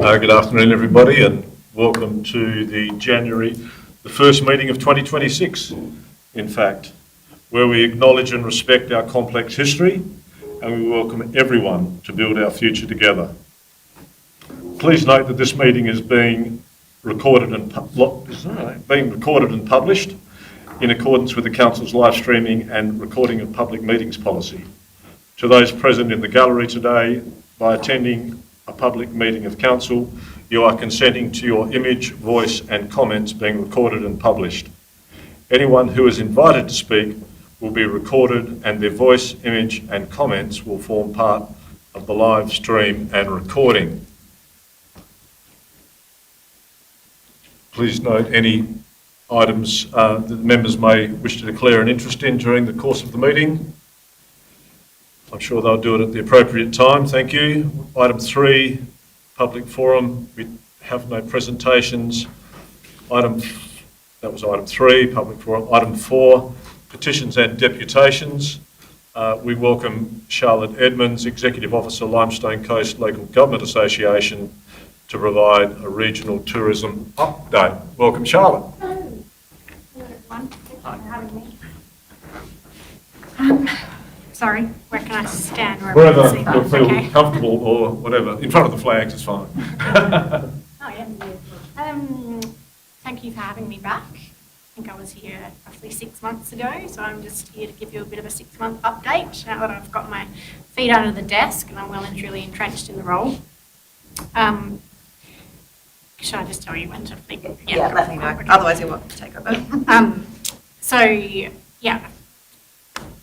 Good afternoon, everybody, and welcome to the first meeting of 2026, in fact, where we acknowledge and respect our complex history, and we welcome everyone to build our future together. Please note that this meeting is being recorded and published in accordance with the Council's live streaming and recording of public meetings policy. To those present in the gallery today, by attending a public meeting of Council, you are consenting to your image, voice and comments being recorded and published. Anyone who is invited to speak will be recorded, and their voice, image and comments will form part of the live stream and recording. Please note any items that members may wish to declare an interest in during the course of the meeting. I'm sure they'll do it at the appropriate time. Thank you. Item 3, public forum. We have no presentations. That was item 3, public forum. Item 4, petitions and deputations. We welcome Charlotte Edmonds, Executive Officer, Limestone Coast Local Government Association, to provide a regional tourism update. Welcome, Charlotte. Hello. Hello, everyone. Thank you for having me. Sorry, where can I stand? Wherever you feel comfortable or whatever. In front of the flags is fine. Oh, yeah. Thank you for having me back. I think I was here roughly 6 months ago, so I'm just here to give you a bit of a 6-month update now that I've got my feet under the desk and I'm well and truly entrenched in the role. Should I just tell you when to flick? Yeah, let me know. Okay. Otherwise, you won't take over.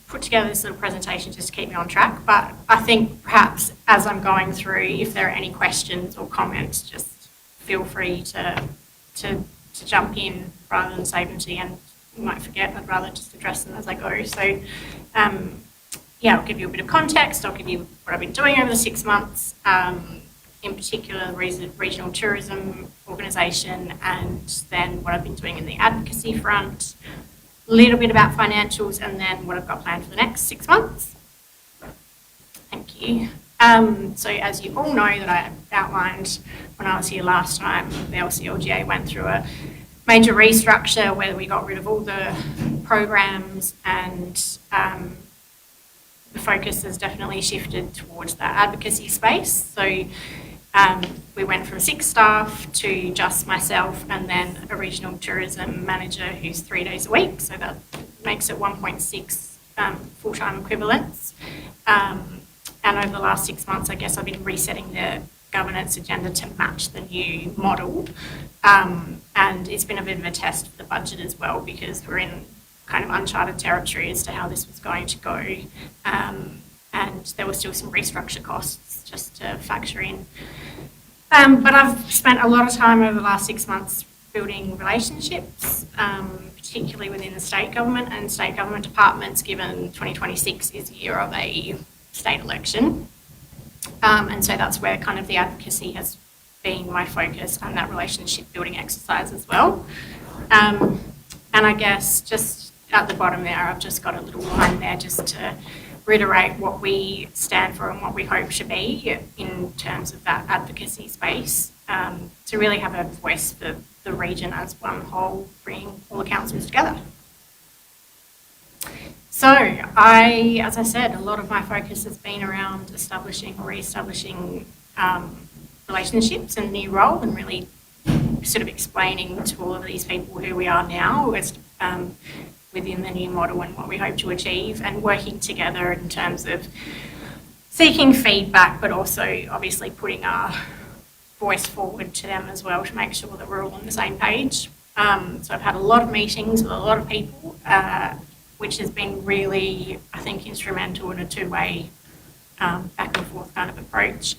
Put together this little presentation just to keep me on track, but I think perhaps as I'm going through, if there are any questions or comments, just feel free to jump in rather than save them to the end. You might forget. I'd rather just address them as I go. So, I'll give you a bit of context. I'll give you what I've been doing over the 6 months, in particular the Regional Tourism Organisation, and then what I've been doing in the advocacy front. A little bit about financials, and then what I've got planned for the next 6 months. Thank you. So as you all know that I outlined when I was here last time, the LCLGA went through a major restructure where we got rid of all the programs, and the focus has definitely shifted towards that advocacy space. So we went from 6 staff to just myself and then a regional tourism manager who's 3 days a week. So that makes it 1.6 full-time equivalents. And over the last 6 months, I guess I've been resetting the governance agenda to match the new model. And it's been a bit of a test for the budget as well, because we're in kind of uncharted territory as to how this was going to go. And there were still some restructure costs just to factor in. But I've spent a lot of time over the last 6 months building relationships, particularly within the state government and state government departments, given 2026 is the year of a state election. And so that's where kind of the advocacy has been my focus, and that relationship building exercise as well. And I guess just at the bottom there, I've just got a little line there just to reiterate what we stand for and what we hope to be in terms of that advocacy space, to really have a voice for the region as one whole, bringing all the councils together. So as I said, a lot of my focus has been around establishing or re-establishing relationships in a new role, and really sort of explaining to all of these people who we are now as within the new model and what we hope to achieve, and working together in terms of seeking feedback, but also obviously putting our voice forward to them as well to make sure that we're all on the same page. So I've had a lot of meetings with a lot of people, which has been really, I think, instrumental in a two-way back and forth kind of approach.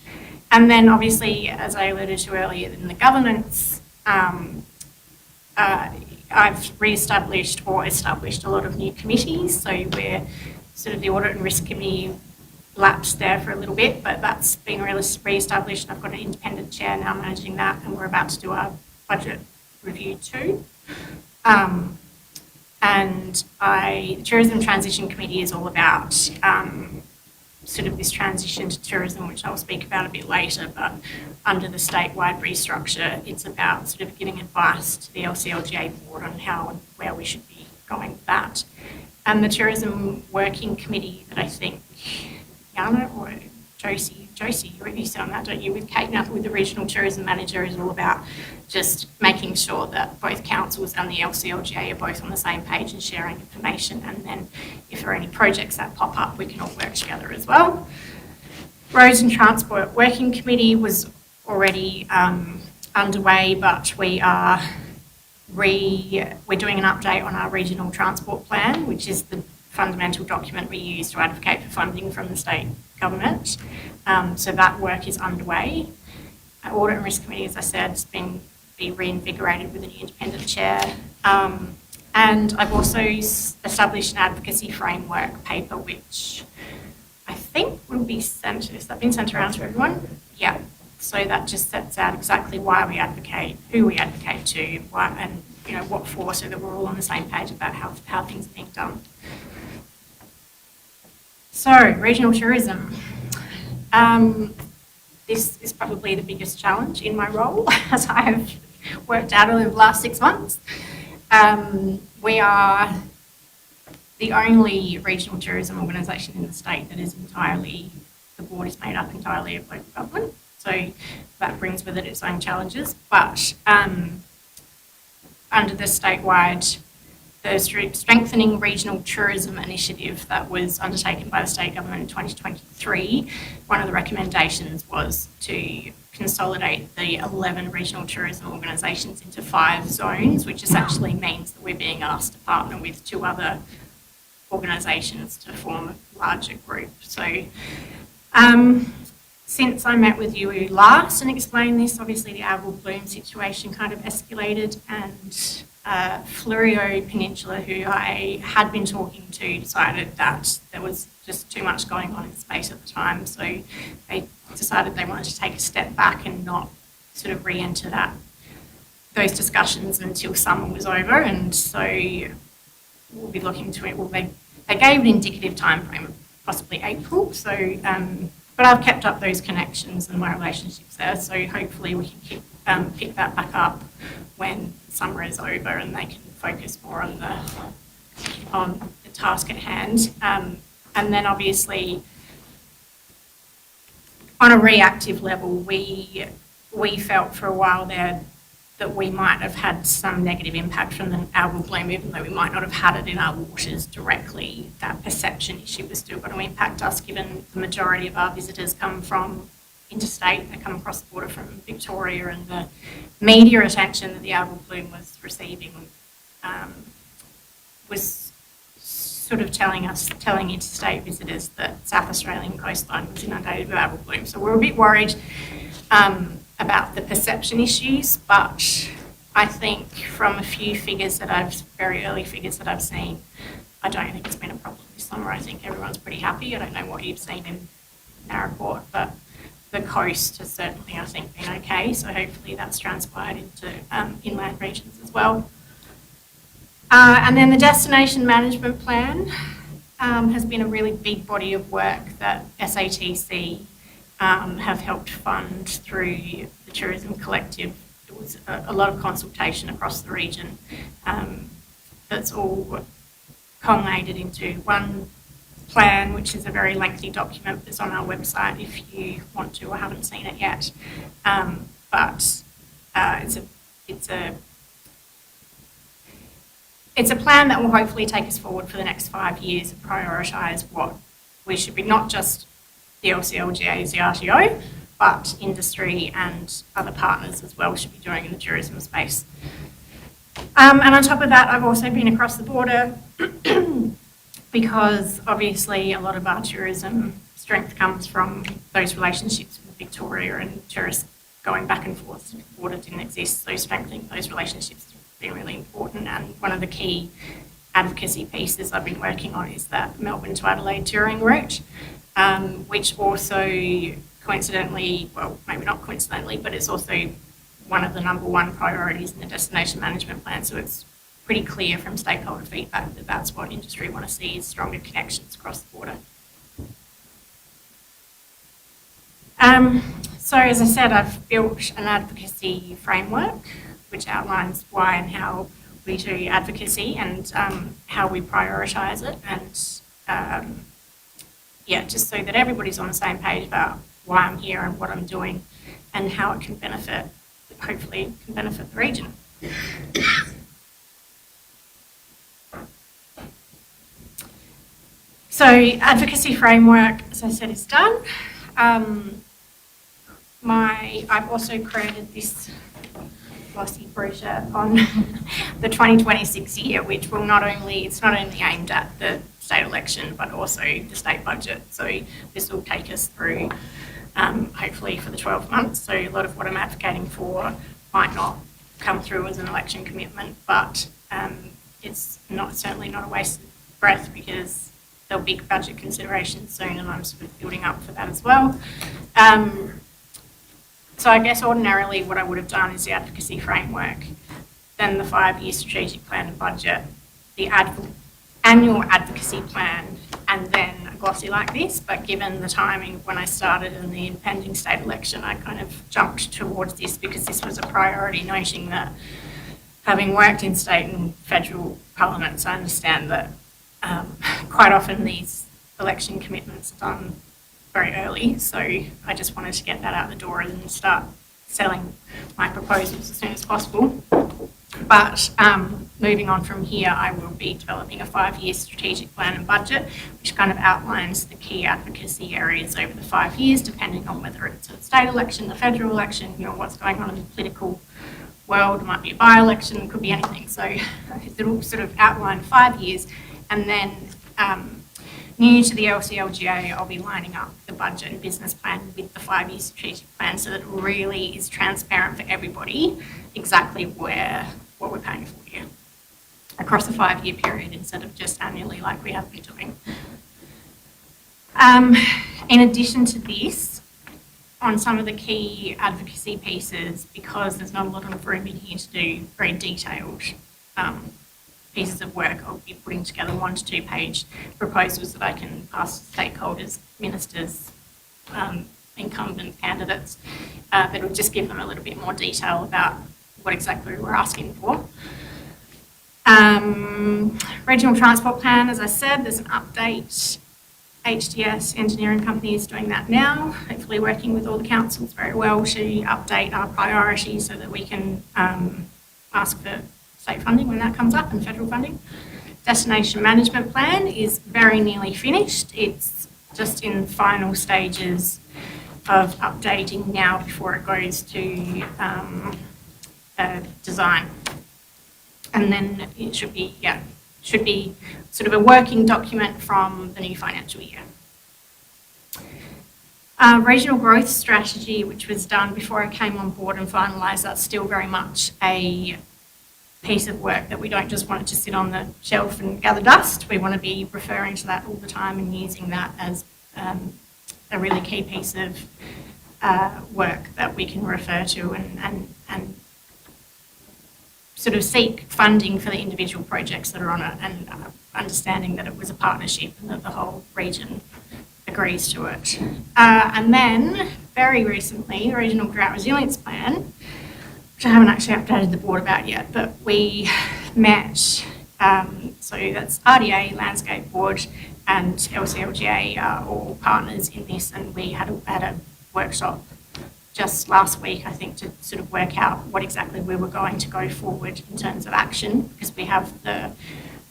And then obviously, as I alluded to earlier, in the governance, I've re-established or established a lot of new committees. So we're sort of the Audit and Risk Committee lapsed there for a little bit, but that's been re-established. I've got an independent chair now managing that, and we're about to do our budget review too. And the Tourism Transition Committee is all about sort of this transition to tourism, which I'll speak about a bit later, but under the statewide restructure, it's about sort of giving advice to the LCLGA board on how and where we should be going with that. And the Tourism Working Committee that I think Yana or Josie, you sit on that, don't you, with Kate now, with the Regional Tourism Manager, is all about just making sure that both councils and the LCLGA are both on the same page and sharing information. And then if there are any projects that pop up, we can all work together as well. Roads and Transport Working Committee was already underway, but we're doing an update on our Regional Transport Plan, which is the fundamental document we use to advocate for funding from the state government. So that work is underway. Audit and Risk Committee, as I said, has been reinvigorated with a new independent chair. And I've also established an advocacy framework paper, which I think will be sent, has that been sent around to everyone? Yeah. So that just sets out exactly why we advocate, who we advocate to, why, and what for, so that we're all on the same page about how things are being done. So, regional tourism. This is probably the biggest challenge in my role, as I have worked out over the last 6 months. We are the only regional tourism organisation in the state that is the board is made up entirely of local government. So that brings with it its own challenges. But under the statewide, the Strengthening Regional Tourism Initiative that was undertaken by the state government in 2023, one of the recommendations was to consolidate the 11 regional tourism organisations into 5 zones, which essentially means that we're being asked to partner with 2 other organisations to form a larger group. So since I met with you last and explained this, obviously the Algal Bloom situation kind of escalated, and Fleurieu Peninsula, who I had been talking to, decided that there was just too much going on in space at the time. So they decided they wanted to take a step back and not sort of re-enter those discussions until summer was over. And so we'll be looking to it. Well, they gave an indicative time frame of possibly April. So, but I've kept up those connections and my relationships there. So hopefully we can pick that back up when summer is over and they can focus more on the task at hand. And then obviously on a reactive level, we felt for a while there that we might have had some negative impact from the algal bloom, even though we might not have had it in our waters directly. That perception issue was still going to impact us, given the majority of our visitors come from interstate. They come across the border from Victoria, and the media attention that the algal bloom was receiving was sort of telling interstate visitors that South Australian coastline was inundated with algal bloom. So we're a bit worried about the perception issues, but I think from a few very early figures that I've seen, I don't think it's been a problem this summer. I think everyone's pretty happy. I don't know what you've seen in Narraport, but the coast has certainly, I think, been okay. So hopefully that's transpired into inland regions as well. And then the Destination Management Plan has been a really big body of work that SATC have helped fund through the Tourism Collective. It was a lot of consultation across the region that's all culminated into one plan, which is a very lengthy document that's on our website if you want to or haven't seen it yet. But it's a plan that will hopefully take us forward for the next 5 years and prioritise what we should be not just the LCLGA is the RTO, but industry and other partners as well should be doing in the tourism space. And on top of that, I've also been across the border because obviously a lot of our tourism strength comes from those relationships with Victoria, and tourists going back and forth. The border didn't exist, so strengthening those relationships has been really important. And one of the key advocacy pieces I've been working on is that Melbourne to Adelaide touring route, which also coincidentally, well, maybe not coincidentally, but it's also one of the number one priorities in the destination management plan. So it's pretty clear from stakeholder feedback that that's what industry want to see, is stronger connections across the border. So as I said, I've built an advocacy framework which outlines why and how we do advocacy and how we prioritise it, and yeah, just so that everybody's on the same page about why I'm here and what I'm doing and how it can benefit, hopefully can benefit the region. So advocacy framework, as I said, is done. I've also created this glossy brochure on the 2026 year, which will it's not only aimed at the state election, but also the state budget. So this will take us through, hopefully for the 12 months. So a lot of what I'm advocating for might not come through as an election commitment, but it's certainly not a wasted breath, because there'll be budget considerations soon, and I'm sort of building up for that as well. So I guess ordinarily what I would have done is the advocacy framework, then the 5-year strategic plan and budget, the annual advocacy plan, and then a glossy like this. But given the timing when I started and the impending state election, I kind of jumped towards this because this was a priority, noting that having worked in state and federal parliaments, I understand that quite often these election commitments are done very early, so I just wanted to get that out the door and start selling my proposals as soon as possible. But moving on from here, I will be developing a 5-year strategic plan and budget, which kind of outlines the key advocacy areas over the 5 years, depending on whether it's a state election, the federal election, what's going on in the political world. It might be a by-election, it could be anything. So it'll sort of outline 5 years, and then new to the LCLGA, I'll be lining up the budget and business plan with the 5-year strategic plan, so that it really is transparent for everybody exactly what we're paying for here across a 5-year period, instead of just annually like we have been doing. In addition to this, on some of the key advocacy pieces, because there's not a lot of room in here to do very detailed pieces of work, I'll be putting together 1 to 2 page proposals that I can pass to stakeholders, ministers, incumbent candidates, that will just give them a little bit more detail about what exactly we're asking for. Regional transport plan, as I said, there's an update. HDS Engineering Company is doing that now, hopefully working with all the councils very well to update our priorities so that we can ask for state funding when that comes up, and federal funding. Destination management plan is very nearly finished. It's just in final stages of updating now before it goes to design. And then it should be sort of a working document from the new financial year. Regional growth strategy, which was done before I came on board and finalised, that's still very much a piece of work that we don't just want it to sit on the shelf and gather dust. We want to be referring to that all the time and using that as a really key piece of work that we can refer to and sort of seek funding for the individual projects that are on it, and understanding that it was a partnership and that the whole region agrees to it. And then very recently, the Regional Drought Resilience Plan, which I haven't actually updated the board about yet, but we met, so that's RDA, Landscape Board and LCLGA are all partners in this, and we had a workshop just last week, I think, to sort of work out what exactly we were going to go forward in terms of action, because we have the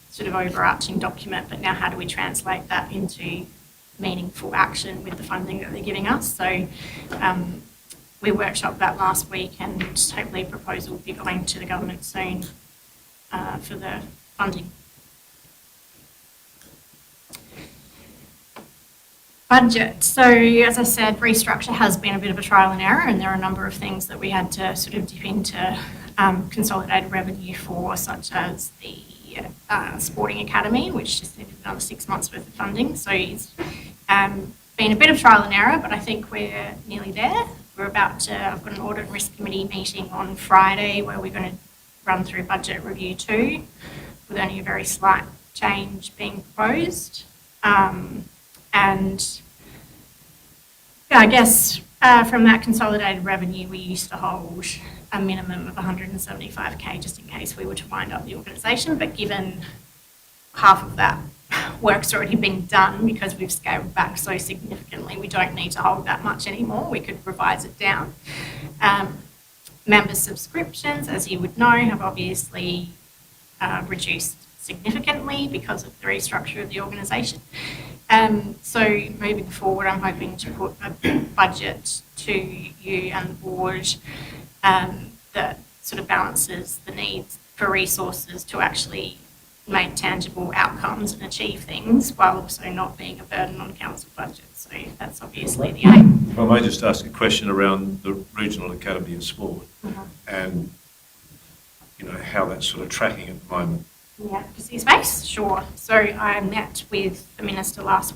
sort of overarching document, but now how do we translate that into meaningful action with the funding that they're giving us. So we workshopped that last week, and hopefully a proposal will be going to the government soon for the funding. Budget. So as I said, restructure has been a bit of a trial and error, and there are a number of things that we had to sort of dip into consolidated revenue for, such as the Sporting Academy, which just needed another 6 months worth of funding. So it's been a bit of trial and error, but I think we're nearly there. We're about to, I've got an audit and risk committee meeting on Friday where we're going to run through budget review 2 with only a very slight change being proposed. And yeah, I guess from that consolidated revenue, we used to hold a minimum of 175k just in case we were to wind up the organisation. But given half of that work's already been done because we've scaled back so significantly, we don't need to hold that much anymore. We could revise it down. Member subscriptions, as you would know, have obviously reduced significantly because of the restructure of the organisation. So moving forward, I'm hoping to put a budget to you and the board that sort of balances the needs for resources to actually make tangible outcomes and achieve things while also not being a burden on council budgets. So that's obviously the aim. If I may just ask a question around the Regional Academy of Sport and, you know, how that's sort of tracking at the moment. Yeah, advocacy space, sure. So I met with the Minister last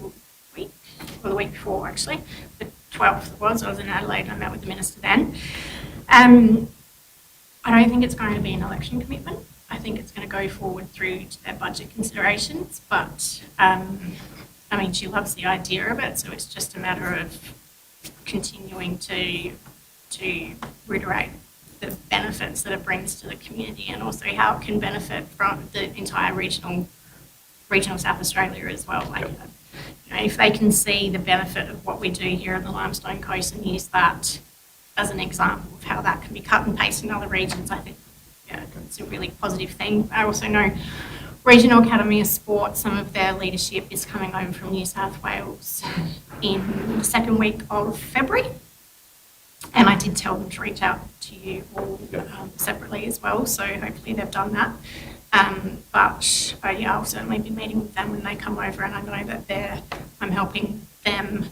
week, or the week before actually, the 12th it was. I was in Adelaide and I met with the Minister then. I don't think it's going to be an election commitment. I think it's going to go forward through to their budget considerations, but I mean, she loves the idea of it, so it's just a matter of continuing to reiterate the benefits that it brings to the community and also how it can benefit from the entire regional South Australia as well. Like, you know, if they can see the benefit of what we do here in the Limestone Coast and use that as an example of how that can be cut and pasted in other regions, I think it's a really positive thing. I also know Regional Academy of Sport, some of their leadership is coming over from New South Wales in the second week of February. And I did tell them to reach out to you all separately as well, so hopefully they've done that. But I'll certainly be meeting with them when they come over, and I know that I'm helping them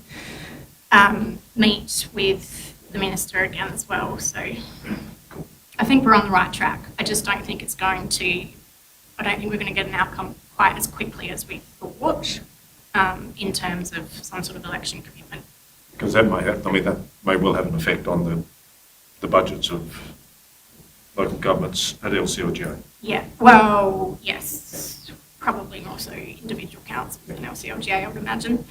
meet with the Minister again as well. So I think we're on the right track. I just don't think it's going to, I don't think we're going to get an outcome quite as quickly as we thought in terms of some sort of election commitment. Because that may have, I mean, that may well have an effect on the budgets of local governments at LCLGA. Yeah, well, yes, probably more so individual councils than LCLGA, I would imagine.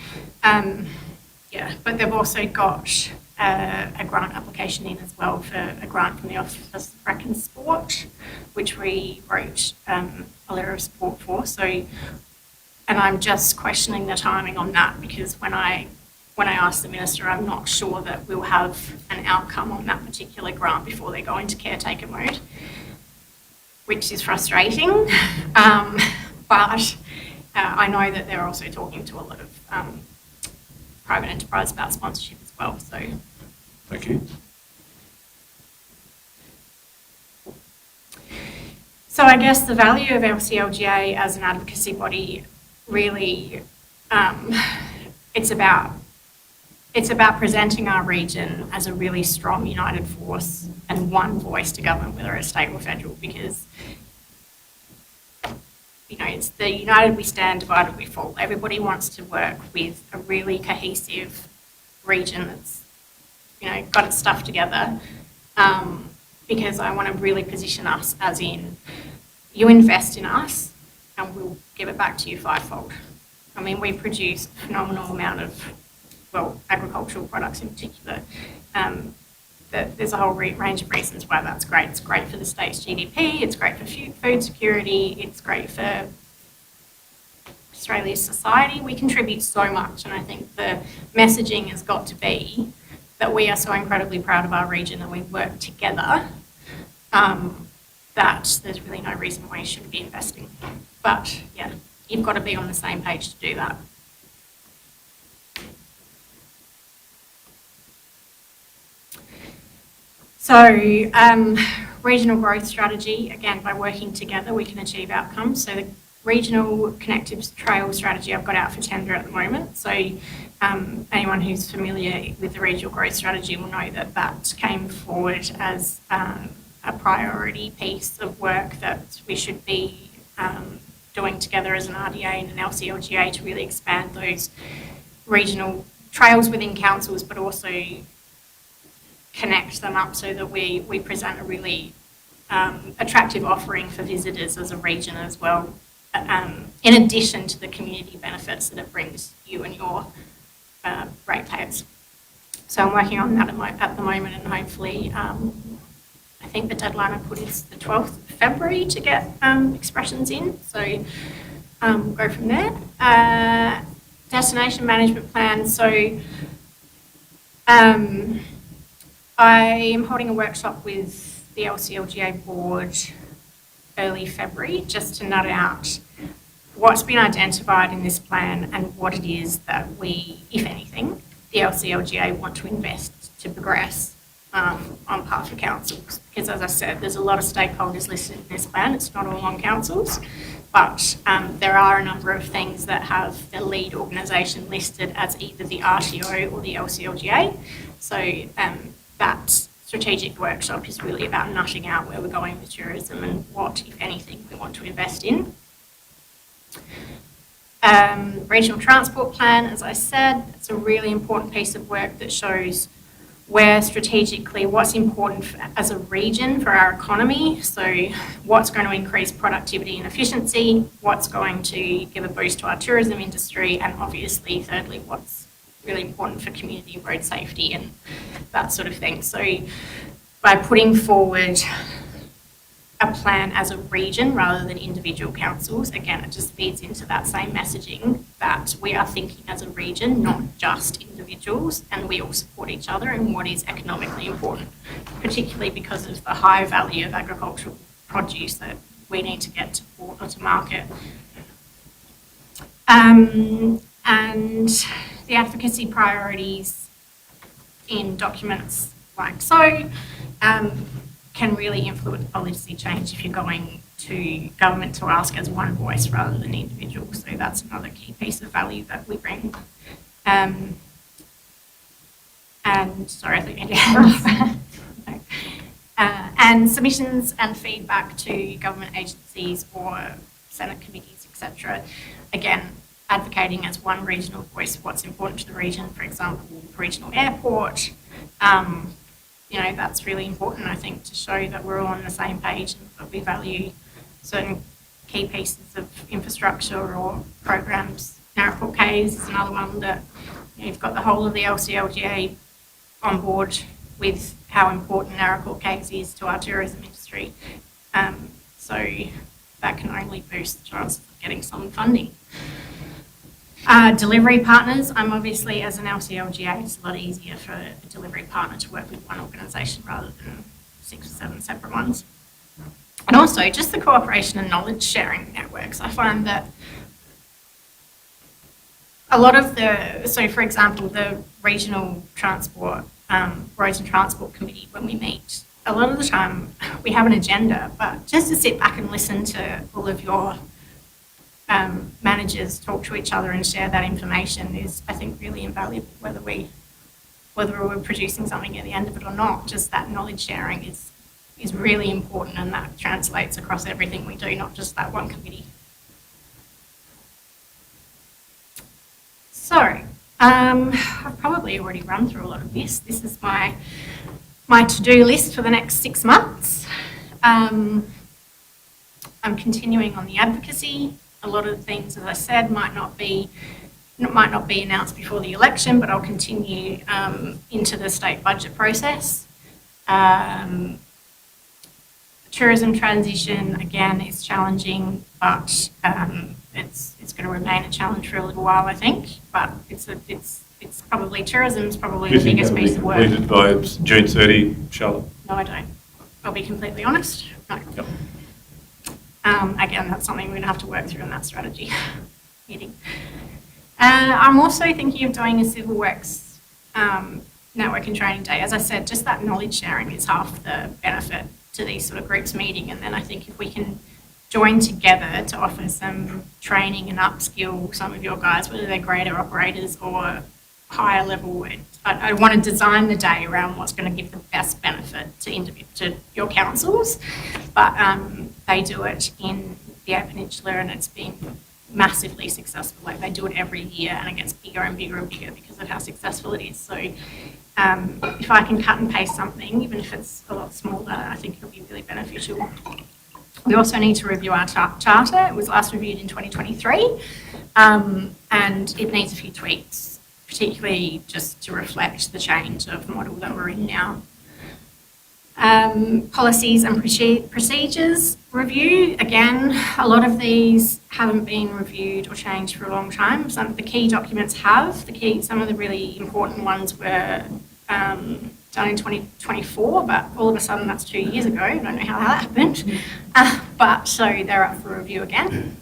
Yeah, but they've also got a grant application in as well for a grant from the Office of Rec and Sport, which we wrote a letter of support for. So, and I'm just questioning the timing on that because when I asked the Minister, I'm not sure that we'll have an outcome on that particular grant before they go into caretaker mode, which is frustrating. But I know that they're also talking to a lot of private enterprise about sponsorship as well. So, thank you. So I guess the value of LCLGA as an advocacy body really, it's about presenting our region as a really strong united force and one voice to government, whether it's state or federal, because you know, it's the united we stand, divided we fall. Everybody wants to work with a really cohesive region that's, you know, got its stuff together, because I want to really position us as in, you invest in us and we'll give it back to you fivefold. I mean, we produce a phenomenal amount of, well, agricultural products in particular. There's a whole range of reasons why that's great. It's great for the state's GDP, it's great for food security, it's great for Australia's society. We contribute so much, and I think the messaging has got to be that we are so incredibly proud of our region and we work together, that there's really no reason why you shouldn't be investing. But yeah, you've got to be on the same page to do that. So, regional growth strategy, again, by working together, we can achieve outcomes. So the regional connective trail strategy I've got out for tender at the moment. So anyone who's familiar with the regional growth strategy will know that that came forward as a priority piece of work that we should be doing together as an RDA and an LCLGA to really expand those regional trails within councils, but also connect them up so that we present a really attractive offering for visitors as a region as well, in addition to the community benefits that it brings you and your ratepayers. So I'm working on that at the moment, and hopefully I think the deadline I put is the 12th of February to get expressions in, so we'll go from there. Destination management plan. So I am holding a workshop with the LCLGA board early February just to nut out what's been identified in this plan and what it is that we, if anything, the LCLGA want to invest to progress on behalf of councils. Because as I said, there's a lot of stakeholders listed in this plan. It's not all on councils, but there are a number of things that have the lead organisation listed as either the RTO or the LCLGA. So that strategic workshop is really about nutting out where we're going with tourism and what, if anything, we want to invest in. Regional transport plan, as I said, it's a really important piece of work that shows where strategically what's important as a region for our economy. So what's going to increase productivity and efficiency, what's going to give a boost to our tourism industry, and obviously, thirdly, what's really important for community road safety and that sort of thing. So by putting forward a plan as a region rather than individual councils, again, it just feeds into that same messaging that we are thinking as a region, not just individuals, and we all support each other in what is economically important, particularly because of the high value of agricultural produce that we need to get to port or to market. And the advocacy priorities in documents like so can really influence policy change if you're going to government to ask as one voice rather than individuals. So that's another key piece of value that we bring. And sorry, I think and submissions and feedback to government agencies or Senate committees, etc. Again, advocating as one regional voice what's important to the region, for example, regional airport. You know, that's really important, I think, to show that we're all on the same page and that we value certain key pieces of infrastructure or programs. Narraport Caves is another one that you've got the whole of the LCLGA on board with how important Narraport Caves is to our tourism industry. So that can only boost the chances of getting some funding. Delivery partners, I'm obviously, as an LCLGA, it's a lot easier for a delivery partner to work with one organisation rather than 6 or 7 separate ones. And also just the cooperation and knowledge sharing networks. I find that a lot of so for example, the regional transport, roads and transport committee, when we meet, a lot of the time we have an agenda, but just to sit back and listen to all of your managers talk to each other and share that information is, I think, really invaluable, whether we're producing something at the end of it or not. Just that knowledge sharing is really important, and that translates across everything we do, not just that one committee. So, I've probably already run through a lot of this. This is my to-do list for the next 6 months. I'm continuing on the advocacy. A lot of the things, as I said, might not be announced before the election, but I'll continue into the state budget process. Tourism transition, again, is challenging, but it's going to remain a challenge for a little while, I think. But it's probably, tourism's probably the biggest piece of work. Do you think that'll be completed by June 30, Charlotte? No, I don't. I'll be completely honest. No. Yep. Again, that's something we're going to have to work through in that strategy meeting. I'm also thinking of doing a civil works network and training day, as I said, just that knowledge sharing is half the benefit to these sort of groups meeting. And then I think if we can join together to offer some training and upskill some of your guys, whether they're grader operators or higher level, I want to design the day around what's going to give the best benefit to your councils. But they do it in the Eyre Peninsula and it's been massively successful. Like they do it every year and it gets bigger and bigger and bigger because of how successful it is. So if I can cut and paste something, even if it's a lot smaller, I think it'll be really beneficial. We also need to review our charter. It was last reviewed in 2023 and it needs a few tweaks, particularly just to reflect the change of model that we're in now. Policies and procedures review. Again, a lot of these haven't been reviewed or changed for a long time. Some of the key documents have. Some of the really important ones were done in 2024, but all of a sudden that's 2 years ago. I don't know how that happened. But so they're up for review again.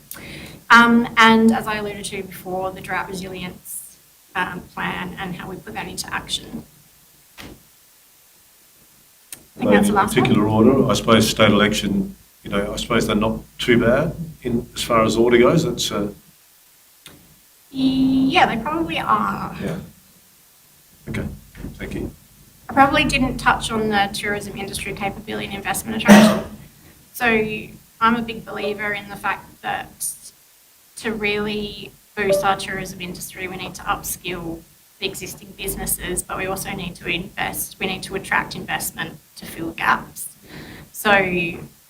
And as I alluded to before, the drought resilience plan and how we put that into action. I think that's the last one. In particular order, I suppose state election, I suppose they're not too bad as far as order goes. It's yeah, they probably are. Yeah. Okay, thank you. I probably didn't touch on the tourism industry capability and investment attraction. So I'm a big believer in the fact that to really boost our tourism industry, we need to upskill the existing businesses, but we also need to invest. We need to attract investment to fill gaps. So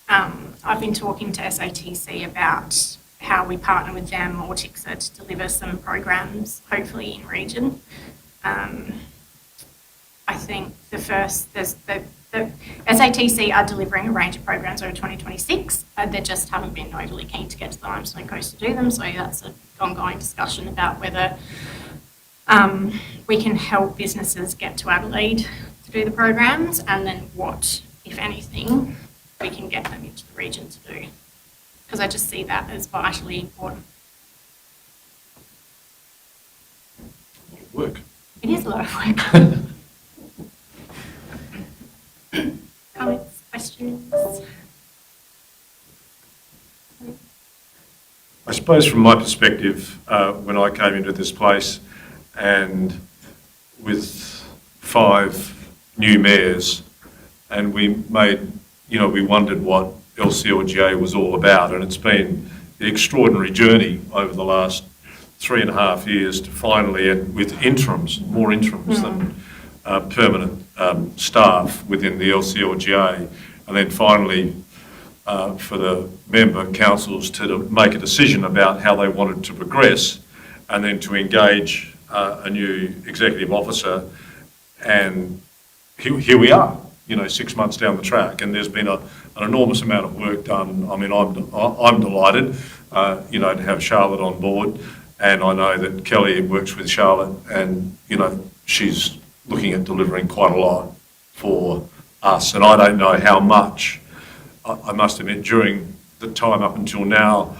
I've been talking to SATC about how we partner with them or TICSA to deliver some programs, hopefully in region. I think the SATC are delivering a range of programs over 2026. They just haven't been overly keen to get to the Limestone Coast to do them. So that's an ongoing discussion about whether we can help businesses get to Adelaide to do the programs, and then what, if anything, we can get them into the region to do. Because I just see that as vitally important. Work. It is a lot of work. Comments, questions? I suppose from my perspective, when I came into this place and with 5 new mayors, and we made, we wondered what LCLGA was all about, and it's been an extraordinary journey over the last 3.5 years to finally, and with more interims than permanent staff within the LCLGA, and then finally for the member councils to make a decision about how they wanted to progress, and then to engage a new executive officer. And here we are, 6 months down the track, and there's been an enormous amount of work done. I mean, I'm delighted, to have Charlotte on board, and I know that Kelly works with Charlotte, and she's looking at delivering quite a lot for us. And I don't know how much. I must admit, during the time up until now,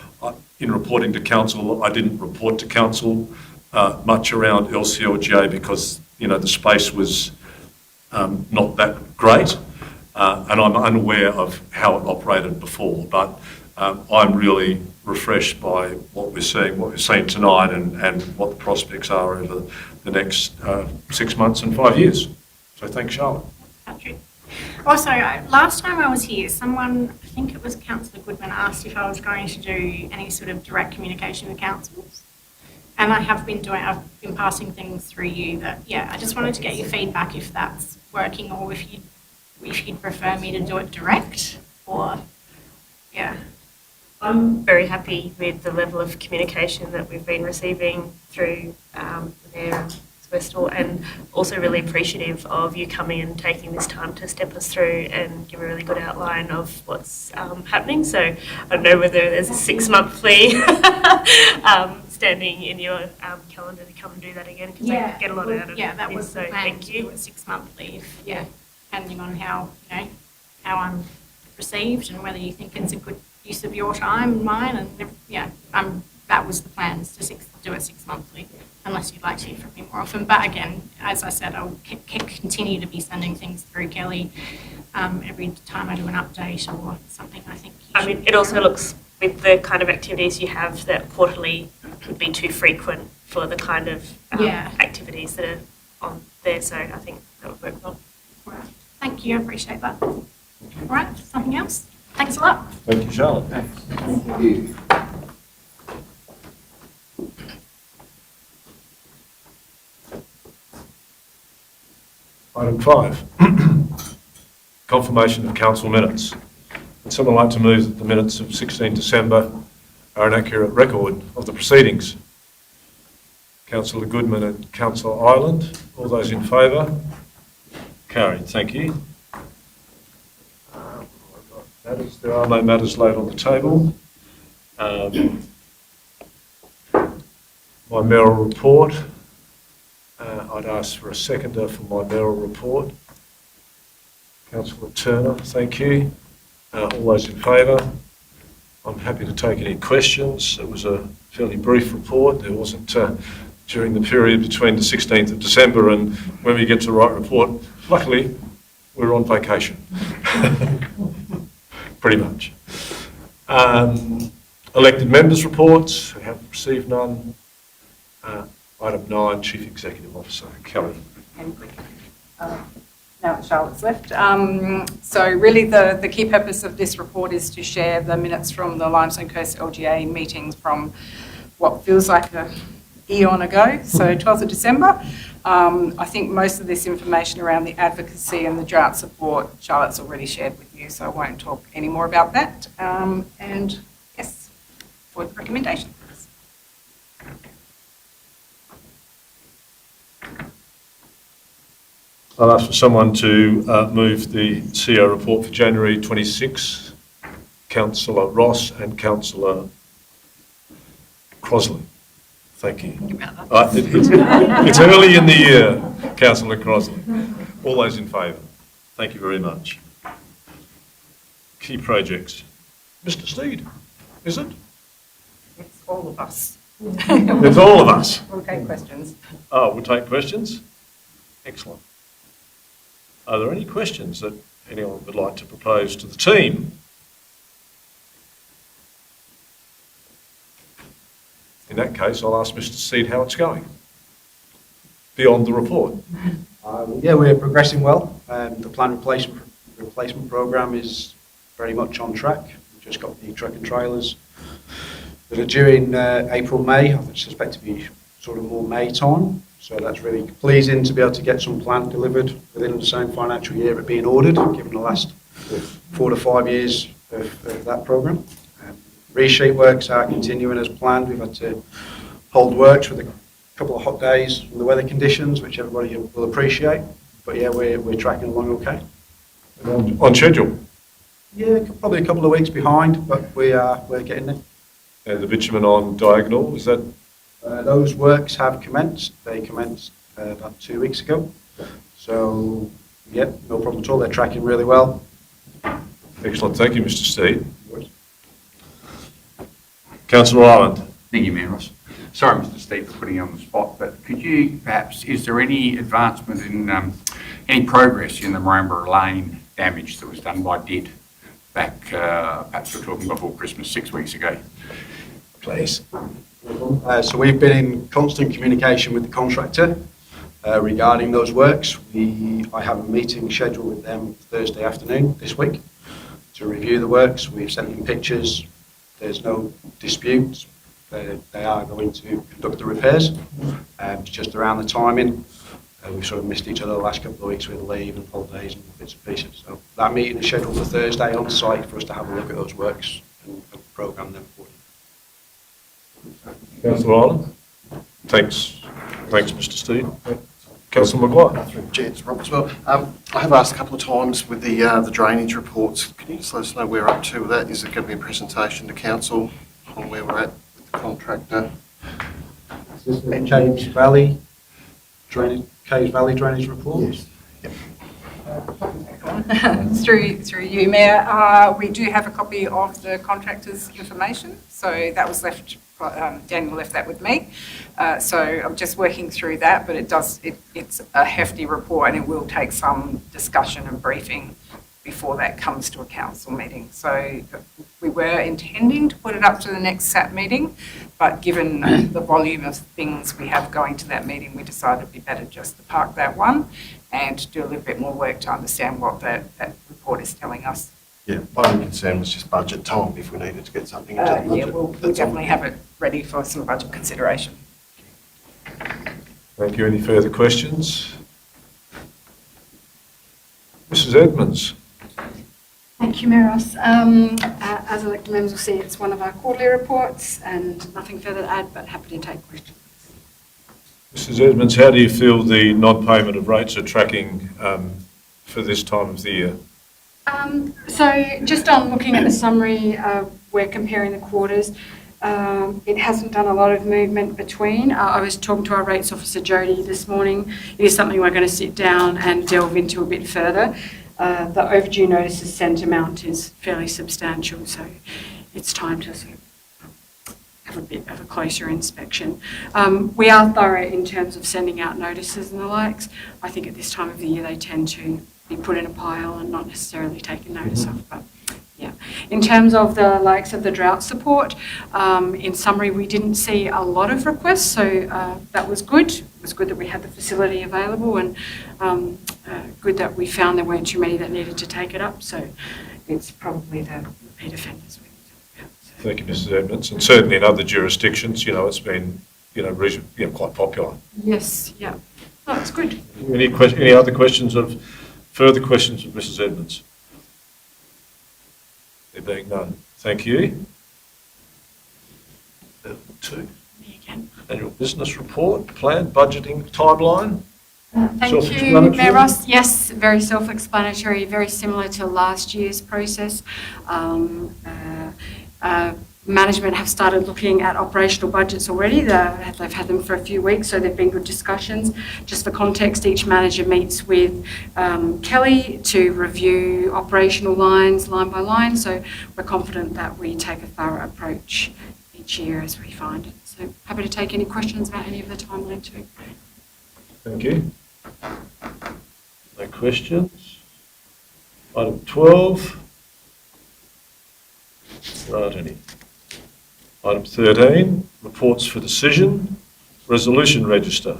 in reporting to council, I didn't report to council much around LCLGA because the space was not that great, and I'm unaware of how it operated before. But I'm really refreshed by what we're seeing tonight, and what the prospects are over the next 6 months and 5 years. So thanks, Charlotte. Patrick. Also, last time I was here, someone, I think it was Councillor Goodman, asked if I was going to do any sort of direct communication with councils. And I've been passing things through you that, I just wanted to get your feedback if that's working, or if you'd prefer me to do it direct, or, I'm very happy with the level of communication that we've been receiving through the Mayor and Westall, and also really appreciative of you coming and taking this time to step us through and give a really good outline of what's happening. So I don't know whether there's a 6-monthly standing in your calendar to come and do that again, because I get a lot out of it. Yeah, that was so the plan, thank to you. do it 6-monthly, depending on how I'm received and whether you think it's a good use of your time and mine, and I'm that was the plan, is to do it 6 monthly, unless you'd like to hear from me more often. But again, as I said, I'll continue to be sending things through Kelly every time I do an update or something. I think. I mean, it also looks, with the kind of activities you have, that quarterly would be too frequent for the kind of activities that are on there. So I think that would work well. All right. Thank you. I appreciate that. All right. Something else? Thanks a lot. Thank you, Charlotte. Thank you. Item 5, confirmation of council minutes. Would someone like to move that the minutes of 16 December are an accurate record of the proceedings? Councillor Goodman and Councillor Ireland. All those in favour? Carried. Thank you. There are no matters laid on the table. My mayoral report. I'd ask for a seconder for my mayoral report. Councillor Turner, thank you. All those in favour? I'm happy to take any questions. It was a fairly brief report. There wasn't, during the period between the 16th of December and when we get to write report, luckily we're on vacation. Pretty much. Elected members' reports, we have received none. Item 9, Chief Executive Officer, Kelly. Now that Charlotte's left. So really the key purpose of this report is to share the minutes from the Limestone Coast LGA meetings from what feels like an eon ago, so 12th of December. I think most of this information around the advocacy and the drought support, Charlotte's already shared with you, so I won't talk any more about that. And yes, for the recommendation. I'll ask for someone to move the CO report for January 26, Councillor Ross and Councillor Crosley. Thank you. It's early in the year, Councillor Crosley. All those in favour? Thank you very much. Key projects. Mr. Steed, is it? It's all of us. It's all of us. We'll take questions. Oh, we'll take questions? Excellent. Are there any questions that anyone would like to propose to the team? In that case, I'll ask Mr. Steed how it's going, beyond the report. Yeah, we're progressing well. The planned replacement programme is very much on track. We've just got the truck and trailers that are due in April, May. I suspect to be sort of more May time. So that's really pleasing to be able to get some plant delivered within the same financial year it being ordered, given the last 4 to 5 years of that programme. Resheet works are continuing as planned. We've had to hold works with a couple of hot days and the weather conditions, which everybody will appreciate. But yeah, we're tracking along okay. On schedule? Yeah, probably a couple of weeks behind, but we're getting there. And the bitumen on diagonal, is that? Those works have commenced. They commenced about 2 weeks ago. So, yeah, no problem at all. They're tracking really well. Excellent. Thank you, Mr. Steed. Councillor Ireland. Thank you, Mayor Ross. Sorry, Mr. Steed, for putting you on the spot, but could you perhaps, is there any advancement in, any progress in the Maramborough Lane damage that was done by DID back, perhaps we're talking before Christmas, 6 weeks ago? Please. So we've been in constant communication with the contractor regarding those works. I have a meeting scheduled with them Thursday afternoon this week to review the works. We've sent them pictures. There's no disputes. They are going to conduct the repairs. It's just around the timing. We've sort of missed each other the last couple of weeks with leave and holidays and bits and pieces. So that meeting is scheduled for Thursday on site for us to have a look at those works and programme them for you. Councillor Ireland. Thanks, Mr. Steed. Councillor Maguire. Through the chair, it's Rob as well. I have asked a couple of times with the drainage reports. Can you just let us know where we're up to with that? Is it going to be a presentation to council on where we're at with the contractor? Is this the Caves Valley drainage report? Yes. Through you, Mayor, we do have a copy of the contractor's information, so that was left Daniel left that with me. So I'm just working through that, but it's a hefty report and it will take some discussion and briefing before that comes to a council meeting. So we were intending to put it up to the next SAT meeting, but given the volume of things we have going to that meeting, we decided it'd be better just to park that one and do a little bit more work to understand what that report is telling us. Yeah, my only concern was just budget time, if we needed to get something into the budget. Yeah, we'll That's all. definitely have it ready for some budget consideration. Thank you. Any further questions? Mrs Edmonds. Thank you, Mayor Ross. As elected members will see, it's one of our quarterly reports and nothing further to add, but happy to take questions. Mrs Edmonds, how do you feel the non-payment of rates are tracking for this time of the year? So just on looking at the summary, we're comparing the quarters. It hasn't done a lot of movement between. I was talking to our rates officer, Jody, this morning. It is something we're going to sit down and delve into a bit further. The overdue notices sent amount is fairly substantial, so it's time to sort of have a bit of a closer inspection. We are thorough in terms of sending out notices and the likes. I think at this time of the year they tend to be put in a pile and not necessarily taken notice of, but yeah. In terms of the likes of the drought support, in summary, we didn't see a lot of requests, so that was good. It was good that we had the facility available and good that we found there weren't too many that needed to take it up, so it's probably the repeat offenders. Thank you, Mrs Edmonds. And certainly in other jurisdictions, it's been, quite popular. Yes, yeah. No, it's good. Any other questions further questions of Mrs Edmonds? There being none. Thank you. Level 2. Me again. Annual business report, plan, budgeting, timeline. Thank you, Self-explanatory? Mayor Ross. Yes, very self-explanatory, very similar to last year's process. Management have started looking at operational budgets already. They've had them for a few weeks, so they've been good discussions. Just for context, each manager meets with Kelly to review operational lines, line by line, so we're confident that we take a thorough approach each year as we find it. So happy to take any questions about any of the timeline too. Thank you. No questions. Item 12. Right, any. Item 13, reports for decision, resolution register.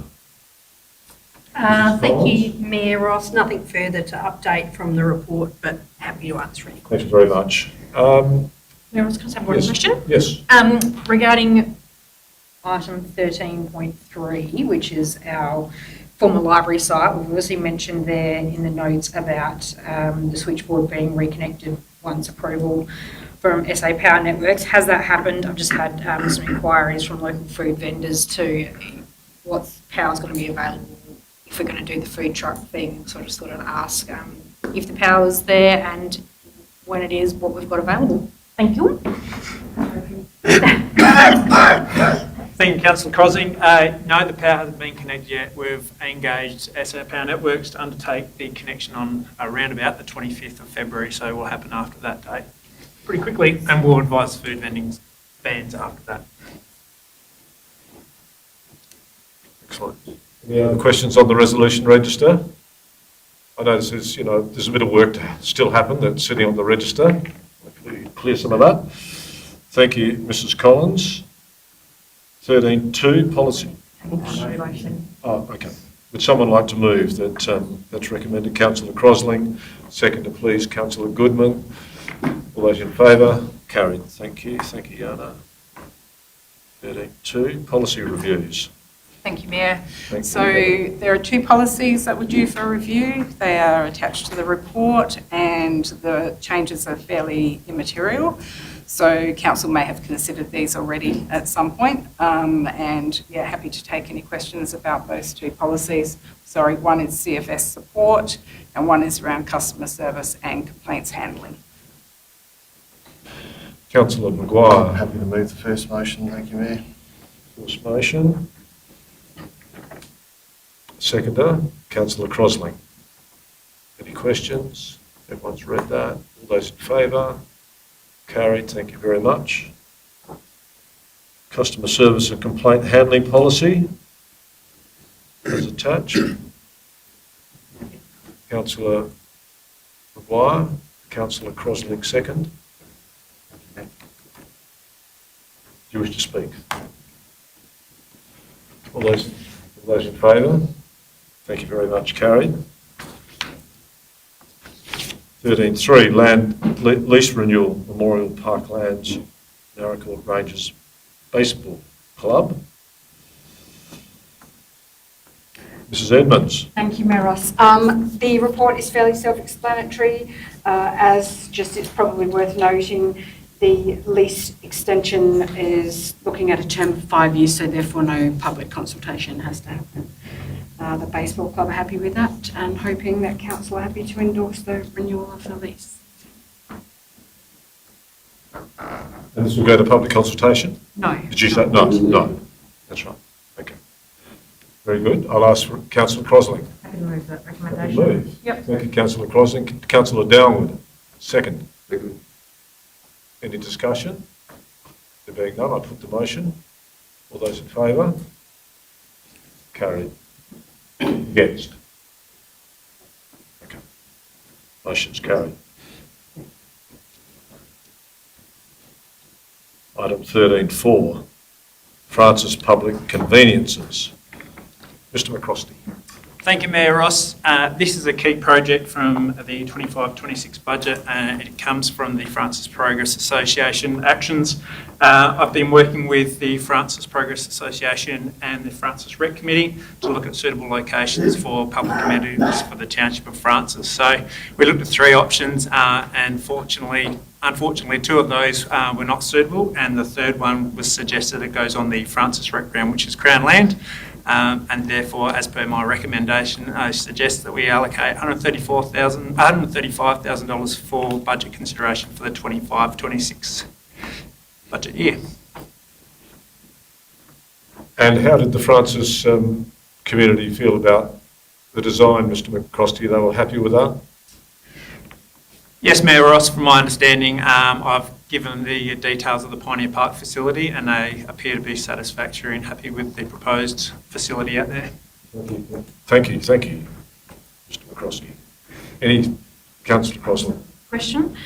Thank you, Mayor Ross. Nothing further to update from the report, but happy to answer any Thank questions. you very much. Mayor Ross, can I have one Yes. question? Yes. Regarding item 13.3, which is our former library site, we've obviously mentioned there in the notes about the switchboard being reconnected once approval from SA Power Networks. Has that happened? I've just had some inquiries from local food vendors to what power's going to be available if we're going to do the food truck thing. So I just thought I'd ask if the power's there and when it is, what we've got available. Thank you. Thank you, Councillor Crosing. No, the power hasn't been connected yet. We've engaged SA Power Networks to undertake the connection on around about the 25th of February, so it will happen after that date pretty quickly, and we'll advise food vending bans after that. Excellent. Any other questions on the resolution register? I notice there's a bit of work to still happen that's sitting on the register. Hopefully clear some of that. Thank you, Mrs Collins. 13.2, policy. Oh, okay. Would someone like to move that that's recommended? Councillor Crosling. Seconder, please, Councillor Goodman. All those in favour? Carried. Thank you. Thank you, Yana. 13.2, policy reviews. Thank you, Mayor. Thank So you. there are two policies that were due for review. They are attached to the report and the changes are fairly immaterial. So council may have considered these already at some point. And yeah, happy to take any questions about those two policies. Sorry, one is CFS support and one is around customer service and complaints handling. Councillor Maguire. Happy to move the first motion, thank you, Mayor. First motion. Seconder, Councillor Crosling. Any questions? Everyone's read that. All those in favour? Carried. Thank you very much. Customer service and complaint handling policy as attached. Councillor Maguire, Councillor Crosling second. Do you wish to speak? All those in favour? Thank you very much. Carried. 13.3, land lease renewal, Memorial Park Lands, Naracoorte Rangers Baseball Club. Mrs Edmonds. Thank you, Mayor Ross. The report is fairly self-explanatory. As just, it's probably worth noting, the lease extension is looking at a term of 5 years, so therefore no public consultation has to happen. The baseball club are happy with that and hoping that council are happy to endorse the renewal of the lease. And this will go to public consultation? No. Did you say? No, no. That's right. Okay. Very good. I'll ask for Councillor Crosling. Happy to move that Move. recommendation. Yep. Thank you, Councillor Crosling. Councillor Downwood, second. Any discussion? There being none, I put the motion. All those in favour? Carried. Against? Okay. Motion's carried. Item 13.4, Francis Public Conveniences. Mr McCrosty. Thank you, Mayor Ross. This is a key project from the 25-26 budget. It comes from the Francis Progress Association actions. I've been working with the Francis Progress Association and the Francis Rec Committee to look at suitable locations for public amenities for the township of Francis. So we looked at 3 options and unfortunately 2 of those were not suitable, and the third one was suggested it goes on the Francis Rec ground, which is Crown Land. And therefore, as per my recommendation, I suggest that we allocate $135,000 for budget consideration for the 25-26 budget year. And how did the Francis community feel about the design, Mr McCrosty? They were happy with that? Yes, Mayor Ross, from my understanding, I've given the details of the Pioneer Park facility and they appear to be satisfactory and happy with the proposed facility out there. Thank you, Mr McCrosky. Any, Councillor Crosland? Question.